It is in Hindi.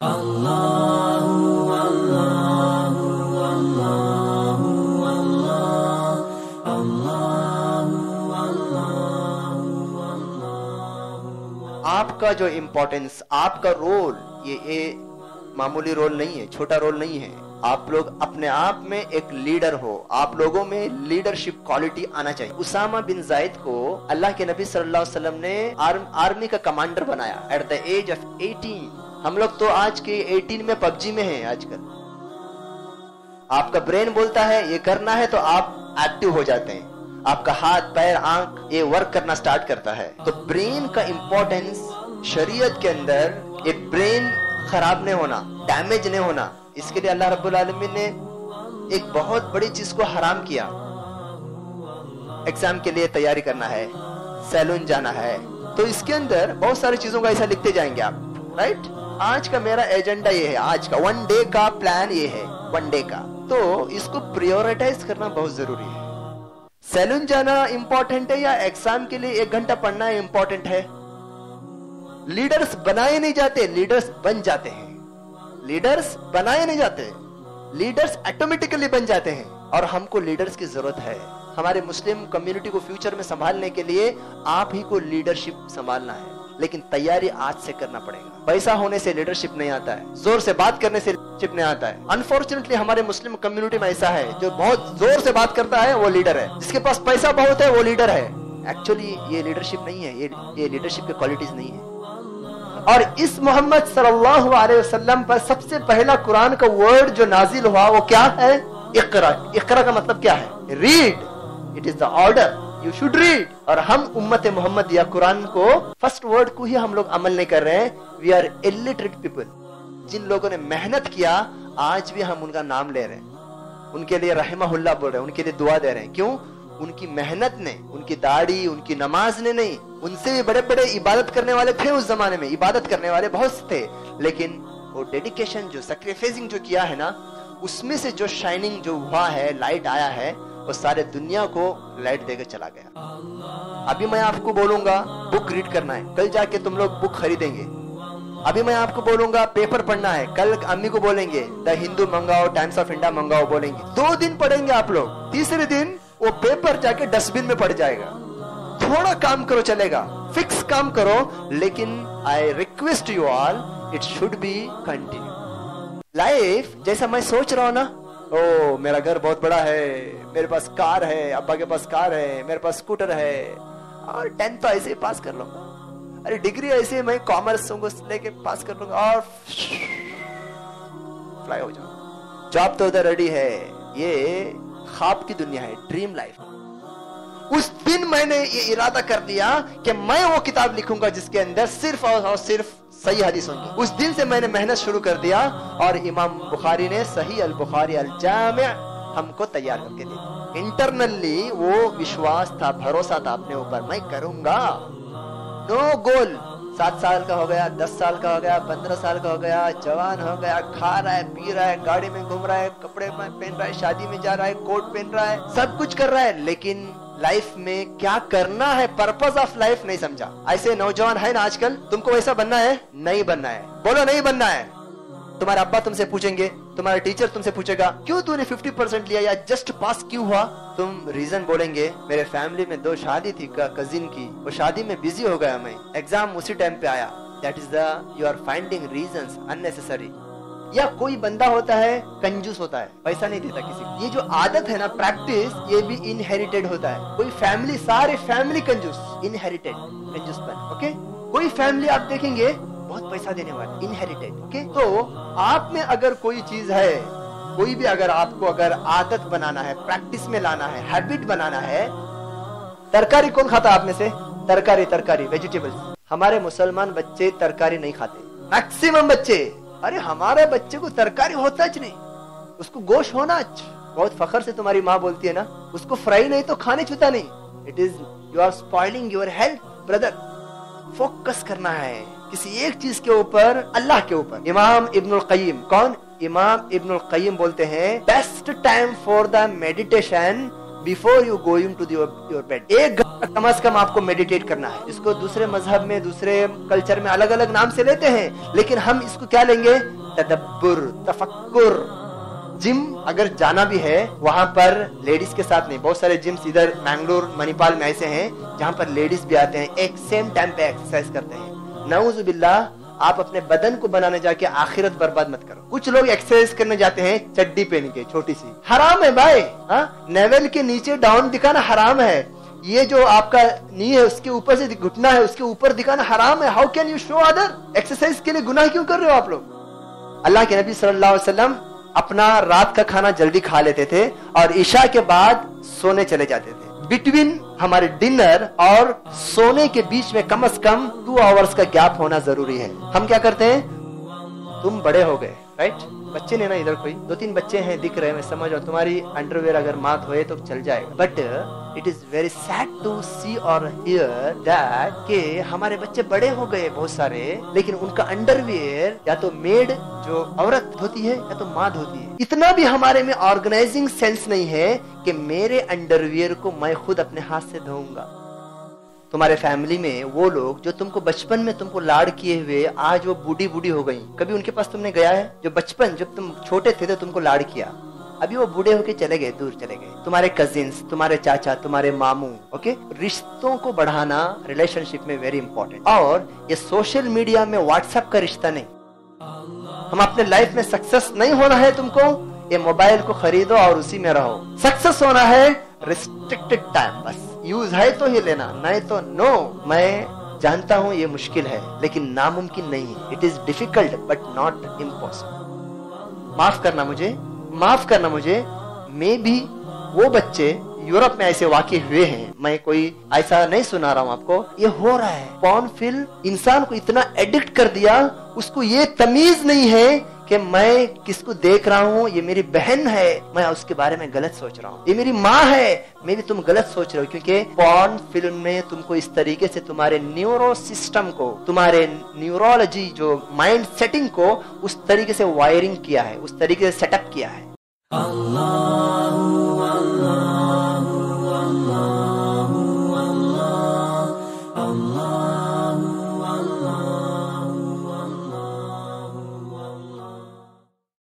आपका जो इम्पोर्टेंस, आपका रोल, ये मामूली रोल नहीं है, छोटा रोल नहीं है। आप लोग अपने आप में एक लीडर हो, आप लोगों में लीडरशिप क्वालिटी आना चाहिए। उसामा बिन जायद को अल्लाह के नबी सल्लल्लाहु अलैहि वसल्लम ने आर्मी का कमांडर बनाया एट द एज ऑफ 18। हम लोग तो आज के 18 में पबजी में हैं आजकल। आपका ब्रेन बोलता है ये करना है तो आप एक्टिव हो जाते हैं, आपका हाथ पैर आंख ये वर्क करना स्टार्ट करता है। तो ब्रेन का इंपॉर्टेंस शरीयत के अंदर, ये ब्रेन खराब नहीं होना, डैमेज नहीं होना, इसके लिए अल्लाह रब्बुल आलमीन ने एक बहुत बड़ी चीज को हराम किया। एग्जाम के लिए तैयारी करना है, सैलून जाना है, तो इसके अंदर बहुत सारी चीजों का ऐसा लिखते जाएंगे आप, राइट। आज का मेरा एजेंडा ये है, आज का 1 डे का प्लान ये है, 1 डे का, तो इसको प्रायोरिटाइज करना बहुत जरूरी है। सैलून जाना इंपॉर्टेंट है या एग्जाम के लिए 1 घंटा पढ़ना इंपॉर्टेंट है? लीडर्स बनाए नहीं जाते, लीडर्स बन जाते हैं। लीडर्स बनाए नहीं जाते, लीडर्स ऑटोमेटिकली बन जाते हैं। और हमको लीडर्स की जरूरत है। हमारे मुस्लिम कम्युनिटी को फ्यूचर में संभालने के लिए आप ही को लीडरशिप संभालना है, लेकिन तैयारी आज से करना पड़ेगा। पैसा होने से लीडरशिप नहीं आता है, जोर से बात करने से लीडरशिप नहीं आता है। अनफॉर्चुनेटली हमारे मुस्लिम कम्युनिटी में ऐसा है, जो बहुत जोर से बात करता है वो लीडर है, जिसके पास पैसा बहुत है वो लीडर है। एक्चुअली ये लीडरशिप नहीं है, ये लीडरशिप की क्वालिटीज नहीं है। और इस मोहम्मद सल्लल्लाहु अलैहि वसल्लम पर सबसे पहला कुरान का वर्ड जो नाजिल हुआ वो क्या है? इक़रा। इक़रा का मतलब क्या है? Read. It is the order, you should read. और हम उम्मत मोहम्मद या कुरान को फर्स्ट वर्ड को ही हम लोग अमल नहीं कर रहे हैं। We are illiterate people. जिन लोगों ने मेहनत किया आज भी हम उनका नाम ले रहे हैं, उनके लिए रहमहुल्लाह बोल रहे हैं, उनके लिए दुआ दे रहे हैं। क्यों? उनकी मेहनत ने, उनकी दाढ़ी, उनकी नमाज ने नहीं, उनसे भी बड़े बड़े इबादत करने वाले थे उस जमाने में, इबादत करने वाले बहुत थे, लेकिन वो डेडिकेशन जो सैक्रिफाइसिंग जो किया है ना, उसमें से जो शाइनिंग जो हुआ है, लाइट आया है, वो सारे दुनिया को लाइट देकर चला गया। अभी मैं आपको बोलूंगा बुक रीड करना है, कल जाके तुम लोग बुक खरीदेंगे। अभी मैं आपको बोलूंगा पेपर पढ़ना है, कल अम्मी को बोलेंगे द हिंदू मंगाओ, टाइम्स ऑफ इंडिया मंगाओ बोलेंगे। 2 दिन पढ़ेंगे आप लोग, तीसरे दिन वो पेपर जाके डस्टबिन में पड़ जाएगा। थोड़ा काम करो चलेगा, फिक्स काम करो, लेकिन I request you all, it should be continue. Life जैसा मैं सोच रहा हूं ना, ओ मेरा घर बहुत बड़ा है, मेरे पास कार है, अब्बा के पास कार है, मेरे पास स्कूटर है, और 10th तो ऐसे ही पास कर लूंगा, अरे डिग्री ऐसे मैं कॉमर्स लेके पास कर लूंगा और फ्लाई हो जाऊंगा। जॉब तो उधर रेडी है। ये ख्वाब की दुनिया है, ड्रीम लाइफ। उस दिन मैंने ये इरादा कर दिया कि मैं वो किताब लिखूंगा जिसके अंदर सिर्फ और सिर्फ सही हदीस होंगी। उस दिन से मैंने मेहनत शुरू कर दिया और इमाम बुखारी ने सही अल बुखारी अल जामिअ हमको तैयार करके दिया। इंटरनली वो विश्वास था, भरोसा था अपने ऊपर, मैं करूंगा। नो गोल। 7 साल का हो गया, 10 साल का हो गया, 15 साल का हो गया, जवान हो गया, खा रहा है, पी रहा है, गाड़ी में घूम रहा है, कपड़े पहन रहा है, शादी में जा रहा है, कोट पहन रहा है, सब कुछ कर रहा है, लेकिन लाइफ में क्या करना है, पर्पस ऑफ लाइफ नहीं समझा। ऐसे नौजवान है ना आजकल, तुमको वैसा बनना है? नहीं बनना है। बोलो नहीं बनना है। तुम्हारे अब्बा तुमसे पूछेंगे, तुम्हारा टीचर तुमसे पूछेगा क्यों तूने 50% लिया या जस्ट पास क्यों हुआ? तुम रीजन बोलेंगे मेरे फैमिली में 2 शादी थी कजिन की, वो शादी में बिजी हो गया, मैं एग्जाम उसी टाइम पे आया। That is the you are finding reasons unnecessary. या कोई बंदा होता है कंजूस होता है, पैसा नहीं देता किसी को। ये जो आदत है ना, प्रैक्टिस, ये भी इनहेरिटेड होता है। कोई फैमिली, सारे फैमिली कंजूस, इनहेरिटेड कंजूसपन। ओके, कोई फैमिली आप देखेंगे बहुत पैसा देने वाले, इनहेरिटेड। ओके, तो आप में अगर कोई चीज है, कोई भी अगर आपको अगर आदत बनाना है, प्रैक्टिस में लाना है, हैबिट बनाना है। तरकारी कौन खाता आप में से? तरकारी वेजिटेबल्स। हमारे मुसलमान बच्चे तरकारी नहीं खाते, मैक्सिमम बच्चे। अरे हमारे बच्चे को तरकारी होता ज नहीं, उसको गोश्त होना बहुत फखर से तुम्हारी माँ बोलती है ना, उसको फ्राई नहीं तो खाने छूता नहीं। It is you are spoiling your health brother. Focus करना है किसी एक चीज के ऊपर, अल्लाह के ऊपर। इमाम इब्नुल क़य्यिम, कौन? इमाम इब्नुल क़य्यिम बोलते हैं best time for the meditation before you going to your bed. कम से कम आपको मेडिटेट करना है। इसको दूसरे मजहब में, दूसरे कल्चर में अलग अलग नाम से लेते हैं, लेकिन हम इसको क्या लेंगे? तदब्बुर, तफक्कुर। जिम अगर जाना भी है, वहाँ पर लेडीज के साथ नहीं। बहुत सारे जिम्स इधर मैंगलोर, मणिपाल में ऐसे हैं जहाँ पर लेडीज भी आते हैं, एक सेम टाइम पे एक्सरसाइज करते हैं। नऊजुबिल्लाह, आप अपने बदन को बनाने जाके आखिरत बर्बाद मत करो। कुछ लोग एक्सरसाइज करने जाते हैं चड्डी पहन के, छोटी सी। हराम है भाई, नेवल के नीचे डाउन दिखाना हराम है। ये जो आपका नी है उसके ऊपर से घुटना है, उसके ऊपर दिखाना हराम है। How can you show other? Exercise के लिए गुनाह क्यों कर रहे हो आप लोग? अल्लाह के नबी सल्लल्लाहु अलैहि वसल्लम अपना रात का खाना जल्दी खा लेते थे और ईशा के बाद सोने चले जाते थे। बिटवीन हमारे डिनर और सोने के बीच में कम से कम 2 आवर्स का गैप होना जरूरी है। हम क्या करते हैं? तुम बड़े हो गए, राइट? बच्चे ने ना, इधर कोई 2-3 बच्चे हैं दिख रहे हैं, मैं समझ, और तुम्हारी अंडरवेयर अगर मात होए तो चल जाएगा। But it is very sad to see और हियर दैट के हमारे बच्चे बड़े हो गए बहुत सारे, लेकिन उनका अंडरवेयर या तो मेड जो औरत धोती है या तो माँ धोती है। इतना भी हमारे में ऑर्गेनाइजिंग सेंस नहीं है कि मेरे अंडरवियर को मैं खुद अपने हाथ से धोऊंगा। तुम्हारे फैमिली में वो लोग जो तुमको बचपन में तुमको लाड़ किए हुए, आज वो बूढ़ी बूढ़ी हो गई, कभी उनके पास तुमने गया है? जो बचपन जब तुम छोटे थे तो तुमको लाड़ किया, अभी वो बूढ़े होके चले गए, दूर चले गए। तुम्हारे कजिन्स, तुम्हारे चाचा, तुम्हारे मामू, ओके? रिश्तों को बढ़ाना रिलेशनशिप में वेरी इंपॉर्टेंट। और ये सोशल मीडिया में व्हाट्सएप का रिश्ता नहीं। हम अपने लाइफ में सक्सेस नहीं होना है तुमको, ये मोबाइल को खरीदो और उसी में रहो। सक्सेस होना है रिस्ट्रिक्टेड टाइम, बस यूज है तो ही लेना, नहीं तो नो। मैं जानता हूं ये मुश्किल है, लेकिन नामुमकिन नहीं है। It is difficult but not impossible. माफ करना मुझे, माफ करना मुझे। मैं भी वो बच्चे यूरोप में ऐसे वाकई हुए हैं, मैं कोई ऐसा नहीं सुना रहा हूँ आपको, ये हो रहा है। पॉर्न फिल्म इंसान को इतना एडिक्ट कर दिया, उसको ये तमीज नहीं है कि मैं किसको देख रहा हूँ। ये मेरी बहन है, मैं उसके बारे में गलत सोच रहा हूँ। ये मेरी माँ है, मैं भी तुम गलत सोच रहे हो, क्योंकि पॉर्न फिल्म में तुमको इस तरीके से तुम्हारे न्यूरो सिस्टम को, तुम्हारे न्यूरोलॉजी जो माइंड सेटिंग को उस तरीके से वायरिंग किया है, उस तरीके से सेटअप किया है। अल्लाह